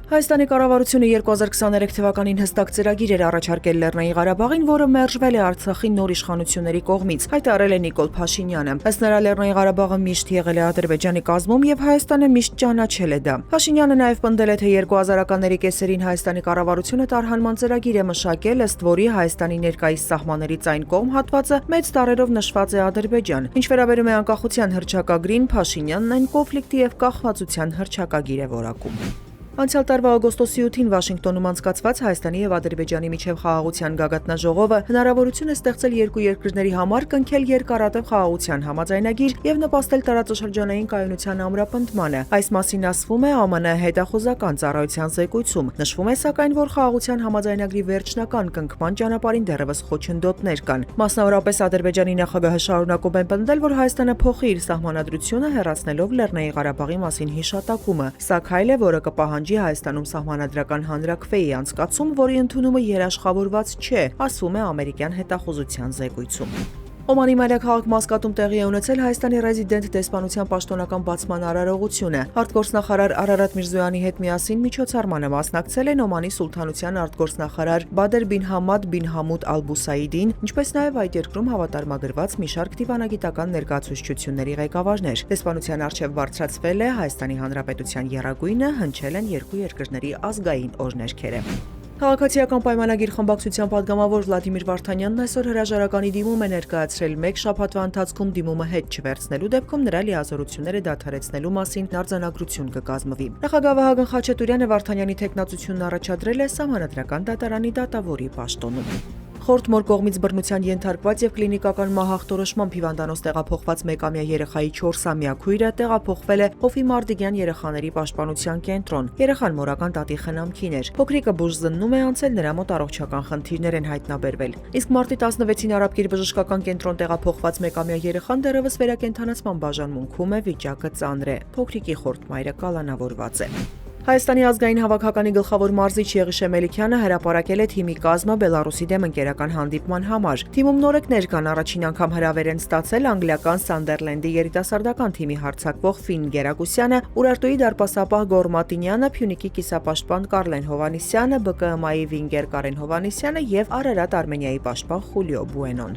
Հայաստանի կառավարությունը 2023 թվականին հստակ ծրագիր էր առաջարկել Լեռնային Ղարաբաղին, որը մերժվել է Արցախի նոր իշխանությունների կողմից, հայտարարել է Նիկոլ Փաշինյանը։ Ըստ նրա, Լեռնային Ղարաբաղը միշտ եղել է Ադրբեջանի կազմում եւ Հայաստանը միշտ ճանաչել է դա։ Փաշինյանը նաեւ պնդել է, թե 2000-ականների կեսերին Հայաստանի կառավարությունը տարհանման ծրագիր է մշակել, ըստ որի Հայաստանի ներկայիս սահմաններից այն կողմ հատվածը մեծ տառերով նշված է Ադրբեջան։ Ինչ վերաբերում է անկախության հռչակագրին, Փաշինյանն այն կոնֆլիկտի եւ կախվածության հռչակագիր է որակում։ Անցյալ տարվա օգոստոսի 8-ին Վաշինգտոնում անցկացված Հայաստանի եւ Ադրբեջանի միջև խաղաղության գագաթնաժողովը հնարավորություն է ստեղծել երկու երկրների համար կնքել երկարատև խաղաղության համաձայնագիր եւ նպաստել տարածաշրջանային կայունության ամրապնդմանը։ Այս մասին ասվում է ԱՄՆ հետախուզական ծառայության զեկույցում։ Նշվում է սակայն, որ խաղաղության համաձայնագրի վերջնական կնքման ճանապարհին դեռևս խոչընդոտներ կան։ Մասնավորապես Ադրբեջանի նախագահը շարունակում է պնդել, որ Հայաստանը փոխի իր սահմանադրությունը հեռացնելով Լեռնային Ղարաբաղի մասին հիշատակումը։ Սա քայլ է, որը կպահանջի Հայաստանում սահմանադրական հանրաքվեի անցկացում, որի ընդունումը երաշխավորված չէ, ասվում է ամերիկյան հետախուզության զեկույցում։ Օմանի մայրաքաղաք Մասկատում տեղի է ունեցել Հայաստանի ռեզիդենտ դեսպանության պաշտոնական բացման արարողությունը։ Արտգործնախարար Արարատ Միրզոյանի հետ միասին միջոցառմանը մասնակցել են Օմանի սուլթանության արտգործնախարար Բադեր բին Համադ բին Համուդ Ալ-Բուսայիդին, ինչպես նաև այդ երկրում հավատարմագրված մի շարք դիվանագիտական ներկայացուցչությունների ղեկավարներ։ Դեսպանության առջև բարձրացվել է Հայաստանի Հանրապետության եռագույնը, հնչել են երկու երկրների ազգային օրհներգերը։ Քաղաքացիական պայմանագիր խմբակցության падգամավոր Վլադիմիր Վարդանյանն այսօր հրաժարականի դիմում է ներկայացրել մեկ շաբաթվա ընթացքում դիմումը հետ չվերցնելու դեպքում նրա լիազորությունները դադարեցնելու մասին արձանագրություն կկազմվի։ Նախագահ Վահագն Խաչատուրյանը Վարդանյանի թեկնածությունն առաջադրել է Սահմանադրական դատարանի դատավորի պաշտոնում։ Խորհրդմոր կողմից բռնության ենթարկված եւ կլինիկական մահախտորոշմամբ հիվանդանոց տեղափոխված մեկամյա երեխայի 4-ամյա քույրը տեղափոխվել է Հովի Մարդիգյան երեխաների պաշտպանության կենտրոն։ Երեխան մորական տատի խնամքին էր։ Փոքրիկը բուժզննում է անցել, նրա մոտ առողջական խնդիրներ են հայտնաբերվել։ Իսկ մարտի 16-ին Արաբկիր բժշկական կենտրոն տեղափոխված մեկամյա երեխան դեռևս վերակենդանացման բաժանմունքում է, վիճակը ծանր է։ Փոքրիկի խորտ մայրը կալանավորված է։ Հայաստանի ազգային հավաքականի գլխավոր մարզիչ Եղիշե Մելիքյանը հրապարակել է թիմի կազմը Բելարուսի դեմ ընկերական հանդիպման համար։ Թիմում նորեկներ կան, առաջին անգամ հրավեր են ստացել անգլիական Սանդերլենդի երիտասարդական թիմի հարձակվող Ֆին Գերակուսյանը, Ուրարտուի դարպասապահ Գոր Մատինյանը, Փյունիկի կիսապաշտպան Կարլեն Հովանիսյանը, ԲԿՄ-ի վինգեր Կարեն Հովանիսյանը եւ Արարատ Արմենիայի պաշտպան Խուլիո Բուենոն։